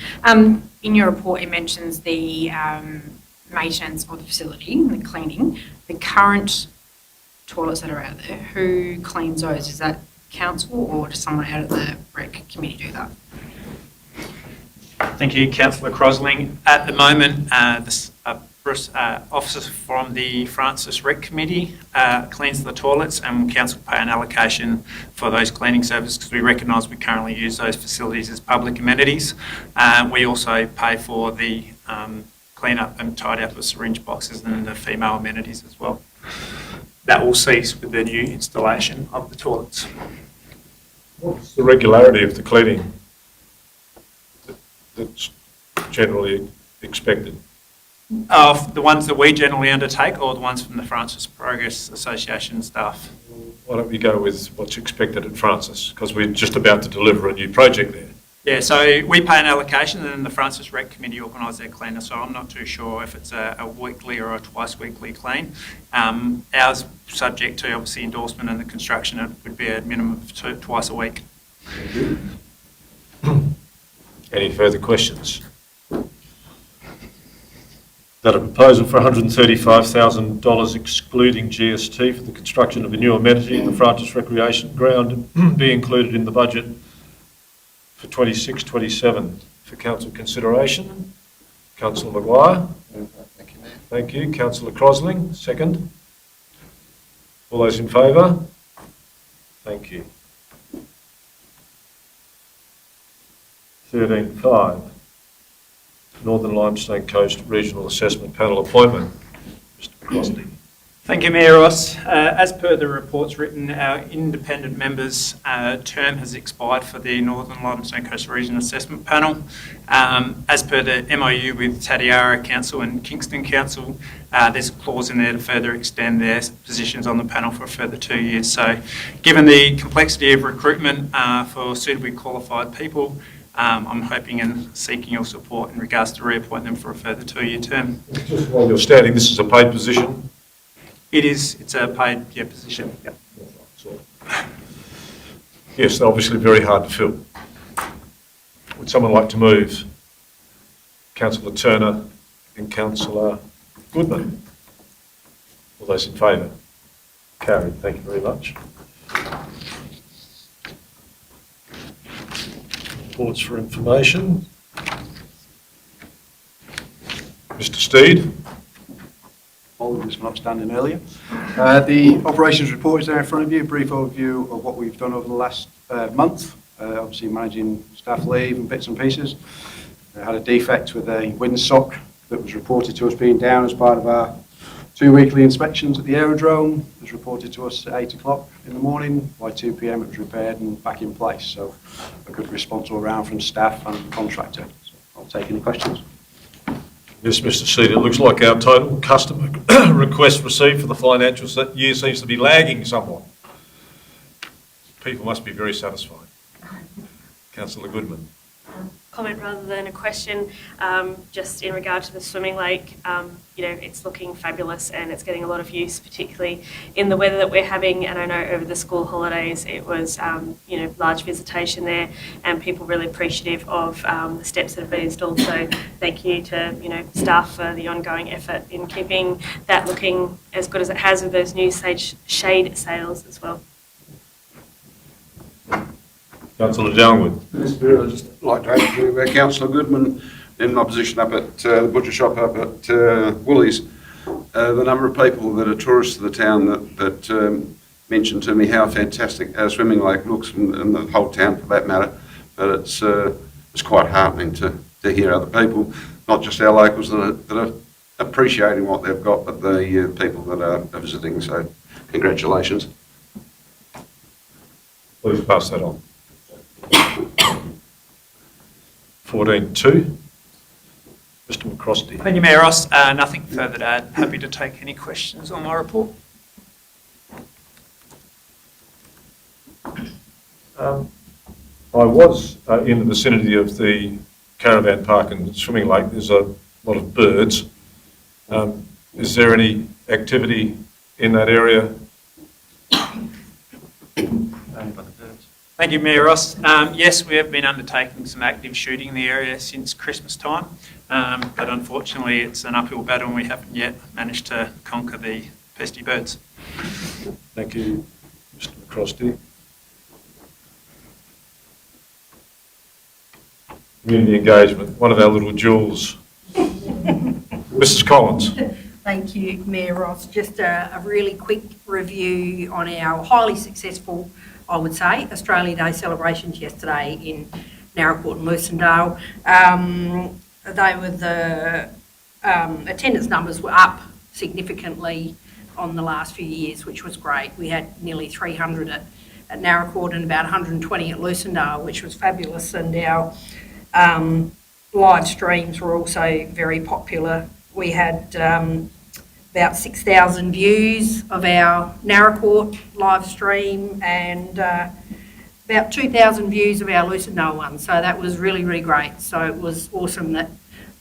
In your report, it mentions the maintenance of the facility, the cleaning. The current toilets that are out there, who cleans those? Is that council or does someone out of the rec committee do that? Thank you, Councillor Crosling. At the moment, this officer from the Francis Rec Committee cleans the toilets, and council pay an allocation for those cleaning services because we recognise we currently use those facilities as public amenities. We also pay for the clean up and tidy up of syringe boxes and the female amenities as well. That will cease with the new installation of the toilets. What's the regularity of the cleaning that's generally expected? Of the ones that we generally undertake or the ones from the Francis Progress Association staff? Why don't we go with what's expected at Francis, because we're just about to deliver a new project there. Yeah, so we pay an allocation and then the Francis Rec Committee organise their cleaner, so I'm not too sure if it's a weekly or a twice weekly clean. Ours, subject to obviously endorsement and the construction, it would be a minimum of twice a week. Any further questions? That a proposal for $135,000 excluding GST for the construction of a new amenity in the Francis Recreation Ground be included in the budget for 26-27 for council consideration. Councillor Maguire. Thank you, Mayor. Thank you. Councillor Crosling, second. All those in favour? Thank you. 13.5, Northern Limestone Coast Regional Assessment Panel appointment. Mr McCrosty. Thank you, Mayor Ross. As per the reports written, our independent members' term has expired for the Northern Limestone Coast Regional Assessment Panel. As per the MOU with Tatiara Council and Kingston Council, there's a clause in there to further extend their positions on the panel for a further 2 years. So given the complexity of recruitment for suitably qualified people, I'm hoping and seeking your support in regards to reappoint them for a further 2-year term. Just while you're standing, this is a paid position? It's a paid position. Yep. Yes, they're obviously very hard to fill. Would someone like to move? Councillor Turner and Councillor Goodman. All those in favour? Carried. Thank you very much. Reports for information. Mr. Steed. Apologies for not standing earlier. The operations report is there in front of you, a brief overview of what we've done over the last month, obviously managing staff leave and bits and pieces. Had a defect with a windsock that was reported to us being down as part of our 2 weekly inspections at the aerodrome. It was reported to us at 8 o'clock in the morning. By 2 p.m. it was repaired and back in place. So a good response all around from staff and the contractor. So I'll take any questions. Yes, Mr. Steed, it looks like our total customer requests received for the financial year seems to be lagging somewhat. People must be very satisfied. Councillor Goodman. Comment rather than a question, just in regard to the swimming lake. It's looking fabulous and it's getting a lot of use, particularly in the weather that we're having. And I know over the school holidays it was, large visitation there, and people really appreciative of the steps that have been installed. So thank you to staff for the ongoing effort in keeping that looking as good as it has with those new shade sails as well. Councillor Downwood. Mr. Mayor, I'd just like to add to Councillor Goodman in my position up at the butcher shop up at Woolies. The number of people that are tourists to the town that mentioned to me how fantastic our swimming lake looks, and the whole town for that matter. But it's quite heartening to hear other people, not just our locals that are appreciating what they've got, but the people that are visiting. So congratulations. Please pass that on. 14.2. Mr. McCrosty. Thank you, Mayor Ross. Nothing further to add. Happy to take any questions on my report. I was in the vicinity of the caravan park and swimming lake. There's a lot of birds. Is there any activity in that area? Thank you, Mayor Ross. Yes, we have been undertaking some active shooting in the area since Christmas time, but unfortunately it's an uphill battle and we haven't yet managed to conquer the pesky birds. Thank you, Mr. McCrosty. Community engagement, one of our little jewels. Mrs. Collins. Thank you, Mayor Ross. Just a really quick review on our highly successful, I would say, Australia Day celebrations yesterday in Narracourt and Lucindale. The attendance numbers were up significantly on the last few years, which was great. We had nearly 300 at Narracourt and about 120 at Lucindale, which was fabulous. And our live streams were also very popular. We had about 6,000 views of our Narracourt live stream and about 2,000 views of our Lucindale one. So that was really, really great. So it was awesome that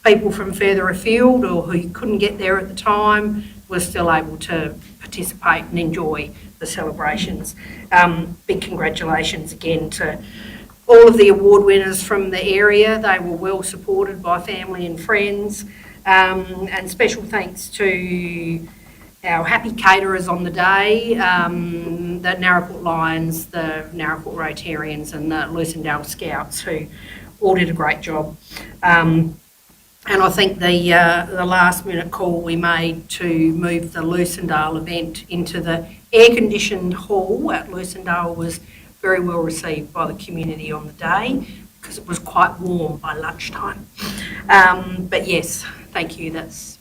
people from further afield or who couldn't get there at the time were still able to participate and enjoy the celebrations. Big congratulations again to all of the award winners from the area. They were well supported by family and friends. And special thanks to our happy caterers on the day, the Narracourt Lions, the Narracourt Rotarians and the Lucindale Scouts, who all did a great job. And I think the last minute call we made to move the Lucindale event into the air-conditioned hall at Lucindale was very well received by the community on the day, because it was quite warm by lunchtime. But yes, thank you. That's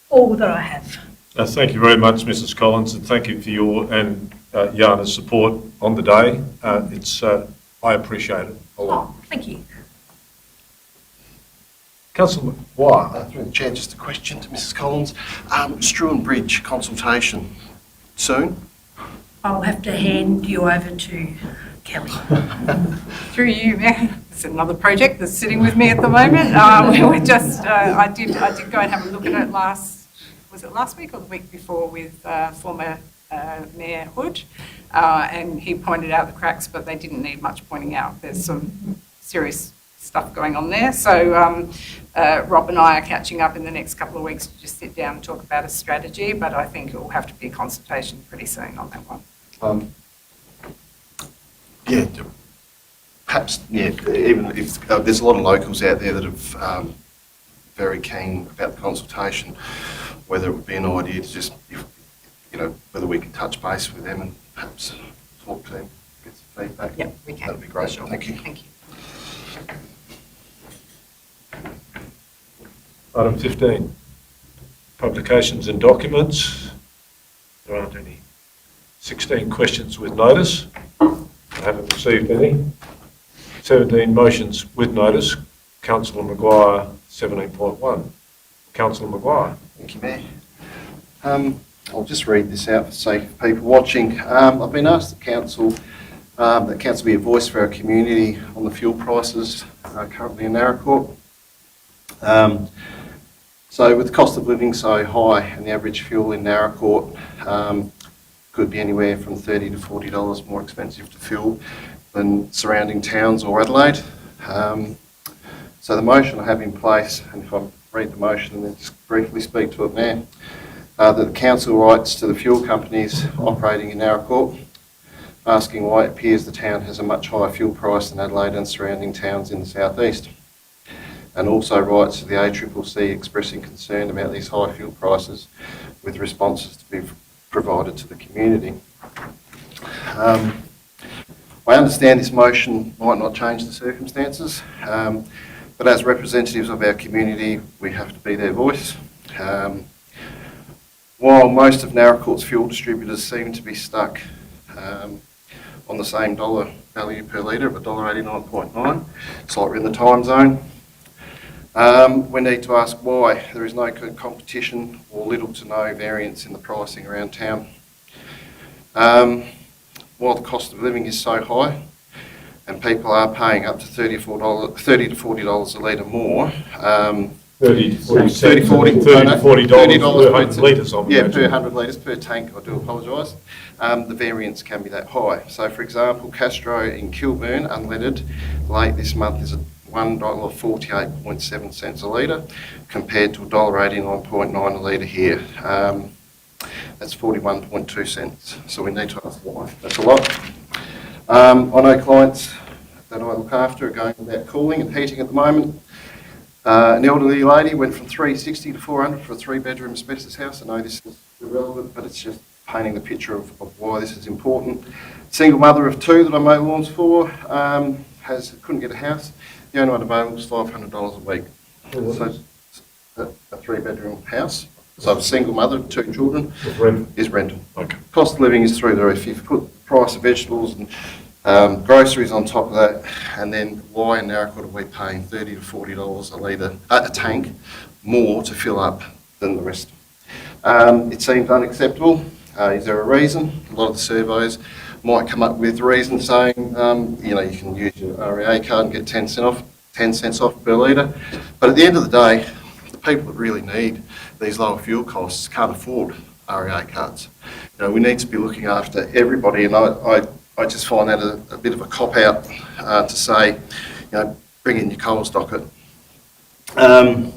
all that I have. Thank you very much, Mrs. Collins, and thank you for your and Jana's support on the day. I appreciate it a lot. Oh, thank you. Councillor McGuire. Through the chair, just a question to Mrs. Collins. Struan Bridge consultation soon? I'll have to hand you over to Kelly. Through you, Mayor. it's another project that's sitting with me at the moment. We're just, I did go and have a look at it was it last week or the week before with former Mayor Hood, and he pointed out the cracks, but they didn't need much pointing out. There's some serious stuff going on there. So Rob and I are catching up in the next couple of weeks to just sit down and talk about a strategy, but I think it will have to be a consultation pretty soon on that one. Yeah, perhaps, yeah, even if there's a lot of locals out there that are very keen about the consultation, whether it would be an idea to just, whether we could touch base with them and perhaps talk to them, get some feedback. Yep, we can. That'd be great. Sure. Thank you. Thank you. Item 15, publications and documents. There aren't any. 16, questions with notice. I haven't received any. 17, motions with notice. Councillor Maguire, 17.1. Councillor Maguire. Thank you, Mayor. I'll just read this out for the sake of people watching. I've been asked that council be a voice for our community on the fuel prices currently in Naracoorte. So with the cost of living so high and the average fuel in Naracoorte could be anywhere from $30 to $40 more expensive to fuel than surrounding towns or Adelaide. So the motion I have in place, and if I read the motion and then just briefly speak to it now, that the council writes to the fuel companies operating in Naracoorte, asking why it appears the town has a much higher fuel price than Adelaide and surrounding towns in the southeast, and also writes to the ACCC expressing concern about these high fuel prices with responses to be provided to the community. I understand this motion might not change the circumstances, but as representatives of our community, we have to be their voice. While most of Naracoorte's fuel distributors seem to be stuck on the same dollar value per litre of $1.89.9, it's like we're in the time zone. We need to ask why there is no competition or little to no variance in the pricing around town. While the cost of living is so high and people are paying up to $30 to $40 a litre more, 30 to 40 $30 to $40 per 100 litres, I yeah, per 100 litres per tank, I do apologise. The variance can be that high. So for example, Castro in Kilburn, unleaded, late this month is $1.48.7 a litre compared to $1.89.9 a litre here. That's 41.2 cents. So we need to ask why. That's a lot. I know clients that I look after are going without cooling and heating at the moment. An elderly lady went from $360 to $400 for a 3-bedroom asbestos house. I know this is irrelevant, but it's just painting the picture of why this is important. Single mother of 2 that I mow lawns for couldn't get a house. The only one available is $500 a week. So a 3-bedroom house. So a single mother, 2 children is rental. Okay. Cost of living is through the roof. If you put the price of vegetables and groceries on top of that, and then why in Naracoorte are we paying $30 to $40 a litre, a tank, more to fill up than the rest? It seems unacceptable. Is there a reason? A lot of the surveys might come up with reasons saying, you can use your REA card and get 10 cents off per litre. But at the end of the day, the people that really need these lower fuel costs can't afford REA cards. We need to be looking after everybody, and I just find that a bit of a cop-out to say, bring in your Coles docket. Higher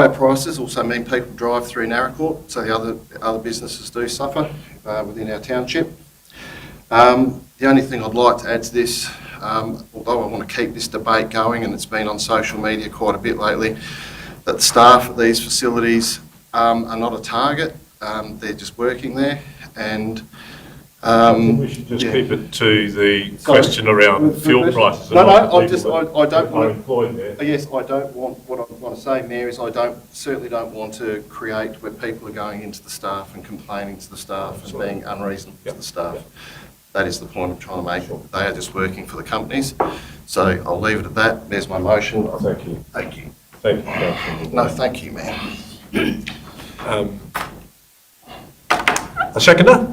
prices also mean people drive through Naracoorte, so the other businesses do suffer within our township. The only thing I'd like to add to this, although I want to keep this debate going, and it's been on social media quite a bit lately, that the staff at these facilities are not a target. They're just working there, and we should just keep it to the question around fuel prices. No, I don't want. Employed there. Yes, I don't want. What I want to say, Mayor, is I certainly don't want to create where people are going into the staff and complaining to the staff and being unreasonable to the staff. That is the point I'm trying to make. They are just working for the companies. So I'll leave it at that. There's my motion. Thank you. Thank you. Thank you, Councillor. No, thank you, Mayor. A seconder?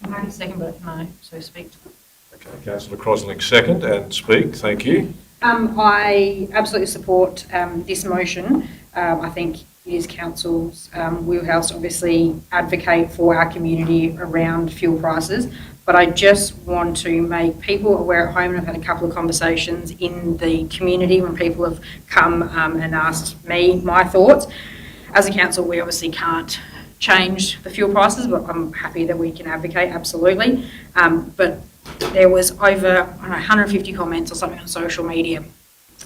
I'm second, but no, so speak to it. Okay. Councillor Crosling, second, and speak. Thank you. I absolutely support this motion. I think it is council's wheelhouse to obviously advocate for our community around fuel prices. But I just want to make people aware at home, and I've had a couple of conversations in the community when people have come and asked me my thoughts. As a council, we obviously can't change the fuel prices, but I'm happy that we can advocate, absolutely. But there was over 150 comments or something on social media.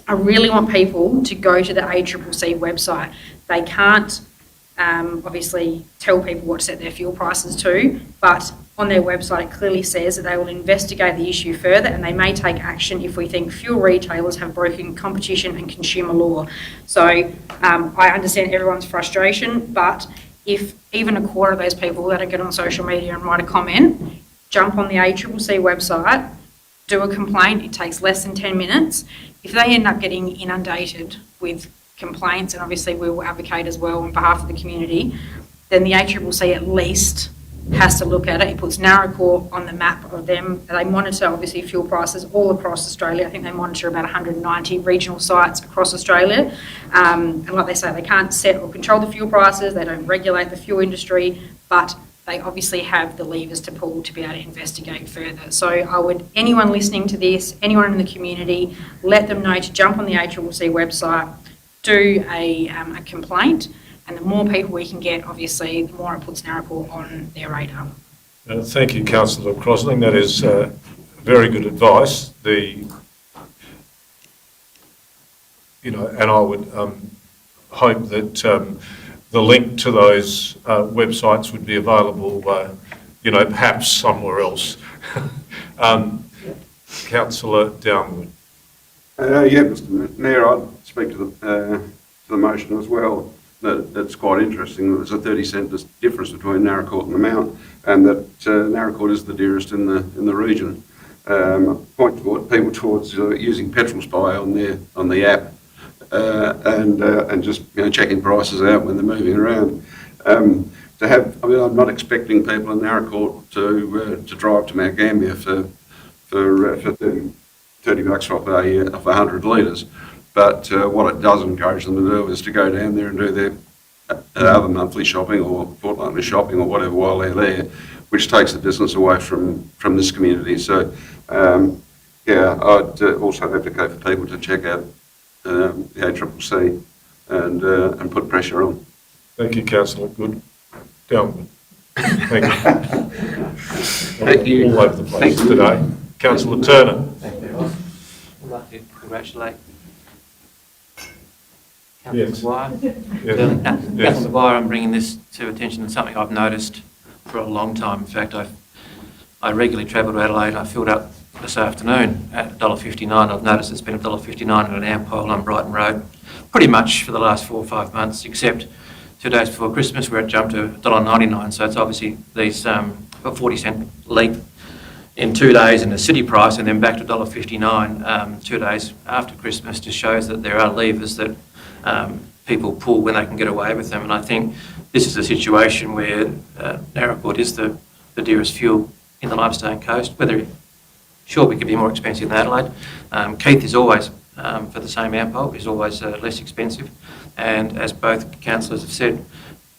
I really want people to go to the ACCC website. They can't obviously tell people what to set their fuel prices to, but on their website it clearly says that they will investigate the issue further and they may take action if we think fuel retailers have broken competition and consumer law. So I understand everyone's frustration, but if even a quarter of those people that are get on social media and write a comment, jump on the ACCC website, do a complaint, it takes less than 10 minutes. If they end up getting inundated with complaints, and obviously we will advocate as well on behalf of the community, then the ACCC at least has to look at it. It puts Naracoorte on the map of them. They monitor obviously fuel prices all across Australia. I think they monitor about 190 regional sites across Australia. And like they say, they can't set or control the fuel prices, they don't regulate the fuel industry, but they obviously have the levers to pull to be able to investigate further. So I would, anyone listening to this, anyone in the community, let them know to jump on the ACCC website, do a complaint, and the more people we can get, obviously, the more it puts Naracoorte on their radar. Thank you, Councillor Crosling. That is very good advice. And I would hope that the link to those websites would be available, perhaps somewhere else. Councillor Downwood. Yeah, Mr. Mayor, I'd speak to the motion as well. That's quite interesting. There's a 30-cent difference between Naracoorte and the Mount, and that Naracoorte is the dearest in the region. Point people towards using Petrol Spy on the app, and just checking prices out when they're moving around. I'm not expecting people in Naracoorte to drive to Mount Gambier for 30 bucks off 100 litres. But what it does encourage them to do is to go down there and do their other monthly shopping or fortnightly shopping or whatever while they're there, which takes the distance away from this community. So, I'd also advocate for people to check out the ACCC and put pressure on. Thank you, Councillor Good. Downwood. Thank you. Thank you. All over the place today. Councillor Turner. Thank you, Ross. I'd like to congratulate Yes. Councillor Yes. Councillor Maguire on bringing this to attention. It's something I've noticed for a long time. In fact, I regularly travel to Adelaide. I filled up this afternoon at $1.59. I've noticed it's been $1.59 at an Ampole on Brighton Road pretty much for the last 4 or 5 months, except 2 days before Christmas where it jumped to $1.99. So it's obviously these a 40-cent leap in 2 days in the city price and then back to $1.59 2 days after Christmas just shows that there are levers that people pull when they can get away with them. And I think this is a situation where Naracoorte is the dearest fuel in the limestone coast. Sure, we could be more expensive than Adelaide. Keith is always, for the same Ampole, is always less expensive. And as both councillors have said,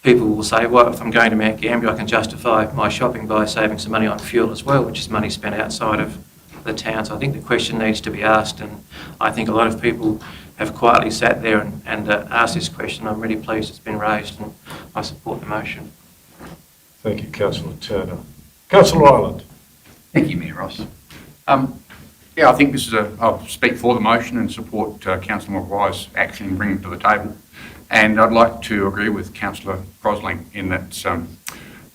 people will say, well, if I'm going to Mount Gambier, I can justify my shopping by saving some money on fuel as well, which is money spent outside of the town. So I think the question needs to be asked, and I think a lot of people have quietly sat there and asked this question. I'm really pleased it's been raised, and I support the motion. Thank you, Councillor Turner. Councillor Ireland. Thank you, Mayor Ross. I think this is I'll speak for the motion and support Councillor Maguire's action and bring it to the table. And I'd like to agree with Councillor Crosling in that as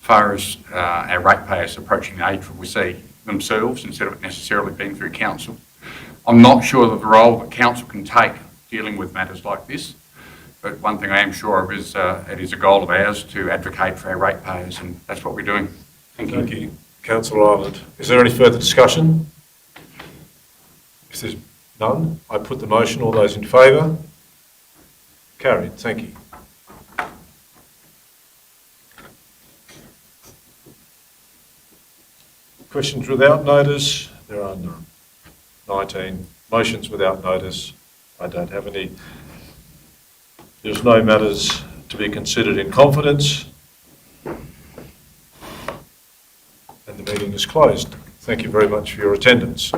far as our ratepayers approaching the ACCC themselves instead of it necessarily being through council, I'm not sure that the role that council can take dealing with matters like this, but one thing I am sure of is it is a goal of ours to advocate for our ratepayers, and that's what we're doing. Thank you. Thank you, Councillor Ireland. Is there any further discussion? If there's none, I put the motion. All those in favour? Carried. Thank you. Questions without notice. There are none. 19, motions without notice. I don't have any. There's no matters to be considered in confidence. And the meeting is closed. Thank you very much for your attendance.